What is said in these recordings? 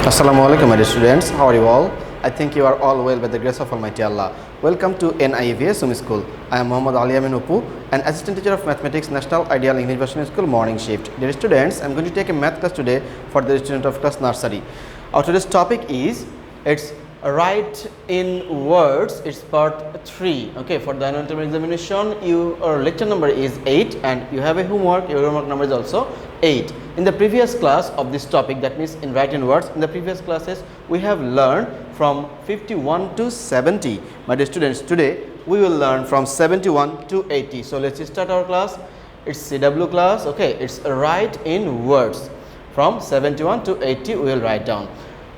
Assalamu alaikum, my dear students. How are you all? I think you are all well by the grace of Almighty Allah. Welcome to NIVS School. I am Yamin Apu, an assistant teacher of mathematics, National Ideal English Version School, morning shift. Dear students, I am going to take a math class today for the student of class nursery. Our today's topic is write in words. It's part 3. Okay, for the annual term examination, your lecture number is 8, and you have a homework. Your homework number is also 8. In the previous class of this topic, that means in write in words, in the previous classes we have learned from 51 to 70. My dear students, today we will learn from 71 to 80. So let's start our class. It's CW class. Okay, it's write in words. From 71 to 80 we will write down.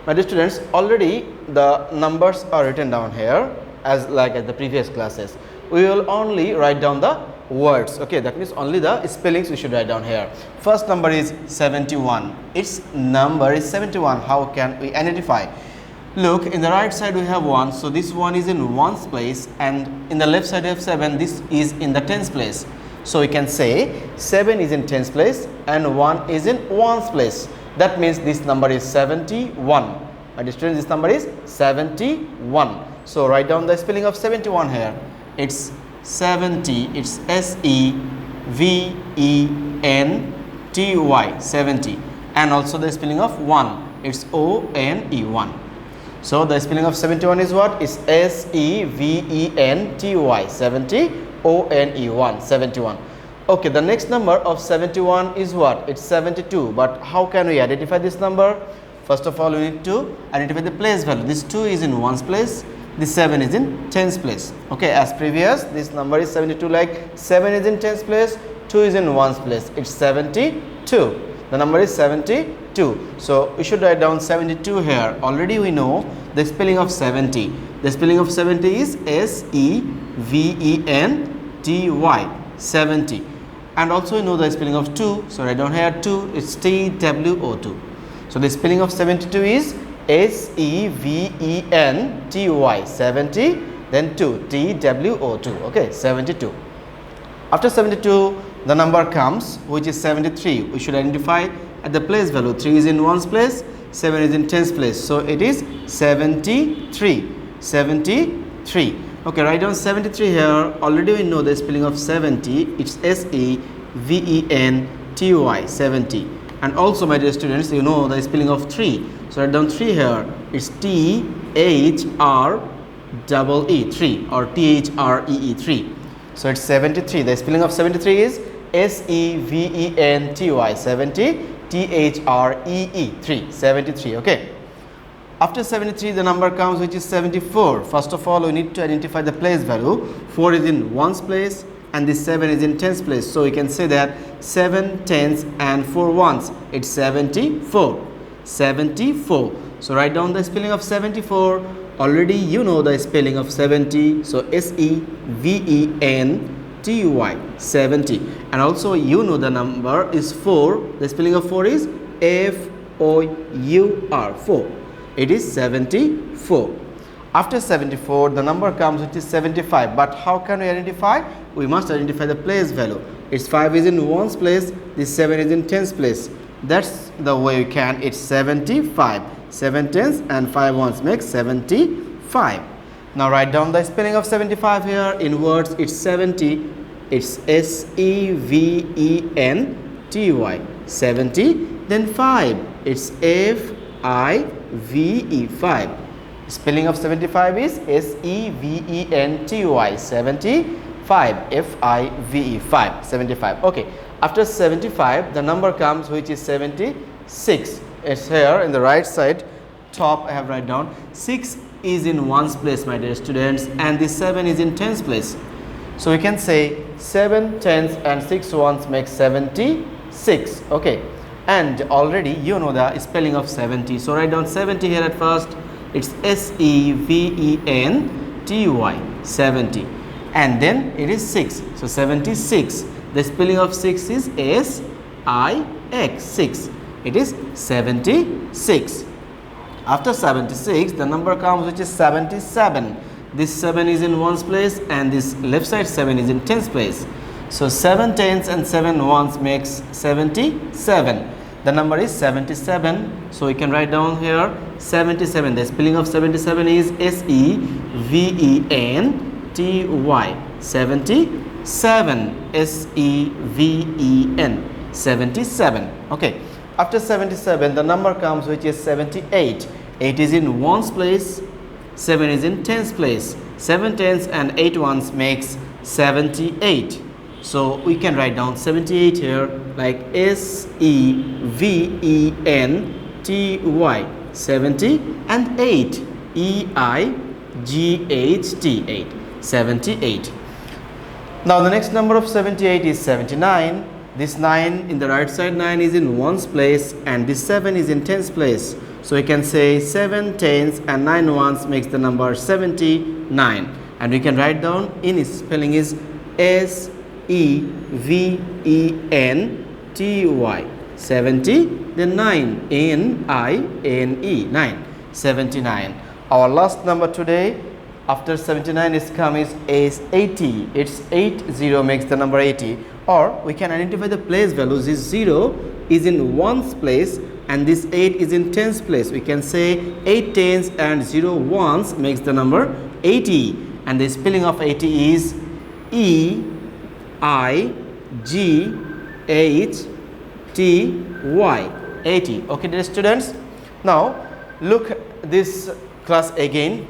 My dear students, already the numbers are written down here as the previous classes. We will only write down the words. Okay, that means only the spellings we should write down here. First number is 71. Its number is 71. How can we identify? Look, in the right side we have 1, so this 1 is in ones place, and in the left side we have 7. This is in the tens place. So we can say 7 is in tens place and 1 is in ones place. That means this number is 71. My dear students, this number is 71. So write down the spelling of 71 here. It's 70. It's SEVENTY, 70. And also the spelling of 1. It's ONE, 1. So the spelling of 71 is what? It's SEVENTY, 70, ONE, 1, 71. Okay, the next number of 71 is what? It's 72. But how can we identify this number? First of all, we need to identify the place value. This 2 is in ones place, this 7 is in tens place. Okay, as previous, this number is 72, like 7 is in tens place, 2 is in ones place. It's 72. The number is 72. So we should write down 72 here. Already we know the spelling of 70. The spelling of 70 is SEVENTY, 70. And also we know the spelling of 2. So write down here 2. It's TWO2. So the spelling of 72 is SEVENTY, 70, then 2, TWO2. Okay, 72. After 72, the number comes, which is 73. We should identify at the place value. 3 is in ones place, 7 is in tens place. So it is 73. 73. Okay, write down 73 here. Already we know the spelling of 70. It's SEVENTY, 70. And also, my dear students, you know the spelling of 3. So write down 3 here. It's THREE, 3, or THREE, 3. So it's 73. The spelling of 73 is SEVENTY, 70, THREE, 3, 73. Okay. After 73, the number comes, which is 74. First of all, we need to identify the place value. 4 is in ones place, and this 7 is in tens place. So we can say that 7 tens and 4 ones. It's 74. 74. So write down the spelling of 74. Already you know the spelling of 70. So SEVENTY, 70. And also you know the number is 4. The spelling of 4 is FOUR, 4. It is 74. After 74, the number comes, which is 75. But how can we identify? We must identify the place value. Its 5 is in ones place, this 7 is in tens place. That's the way we can. It's 75. 7 tens and 5 ones make 75. Now write down the spelling of 75 here. In words, it's 70. It's SEVENTY, 70. Then 5. It's FIVE, 5. Spelling of 75 is SEVENTY, 75, FIVE, 5, 75. Okay, after 75, the number comes, which is 76. It's here in the right side top. I have write down 6 is in ones place, my dear students, and this 7 is in tens place. So we can say 7 tens and 6 ones make 76. Okay, and already you know the spelling of 70. So write down 70 here at first. It's SEVENTY, 70. And then it is 6. So 76. The spelling of 6 is SIX, 6. It is 76. After 76, the number comes, which is 77. This 7 is in ones place, and this left side 7 is in tens place. So 7 tens and 7 ones makes 77. the number is 77. So we can write down here 77. The spelling of 77 is SEVENTY. 77. SEVEN. 77. Okay. After 77, the number comes which is 78. 8 is in ones place, 7 is in tens place. 7 tens and 8 ones makes 78. So we can write down 78 here like SEVENTY. 70 and 8 EIGHT. 8. 78. Now the next number of 78 is 79. This 9 in the right side, 9 is in ones place and this 7 is in tens place. So we can say 7 tens and 9 ones makes the number 79. And we can write down in its spelling is SEVENTY. 70, then 9 NINE. 9. 79. Our last number today after 79 is 80. It's 80 makes the number 80. Or we can identify the place values. This 0 is in ones place and this 8 is in tens place. We can say 8 tens and 0 ones makes the number 80. And the spelling of 80 is EIGHTY. 80. Okay, dear students. Now look this class again.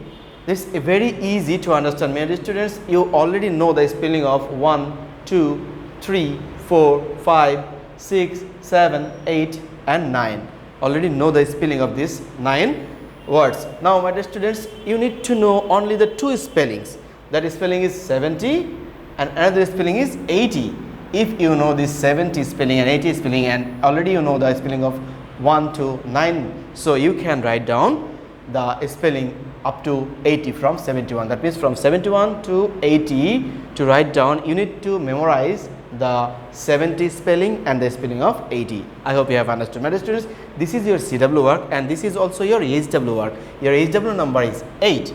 This is very easy to understand. My dear students, you already know the spelling of 1, 2, 3, 4, 5, 6, 7, 8 and 9. Already know the spelling of these 9 words. Now my dear students, you need to know only the two spellings. That spelling is 70 and another spelling is 80. If you know this 70 spelling and 80 spelling and already you know the spelling of 1 to 9, so you can write down the spelling up to 80 from 71. That means from 71 to 80 to write down, you need to memorize the 70 spelling and the spelling of 80. I hope you have understood. My dear students, this is your CW work and this is also your HW work. Your HW number is 8.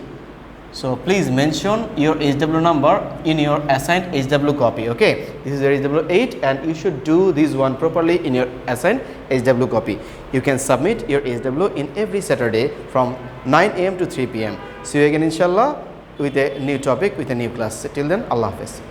So please mention your HW number in your assigned HW copy. Okay, this is your HW 8 and you should do this one properly in your assigned HW copy. You can submit your HW in every Saturday from 9 AM to 3 PM. See you again inshallah with a new topic with a new class. Till then, Allah Hafiz.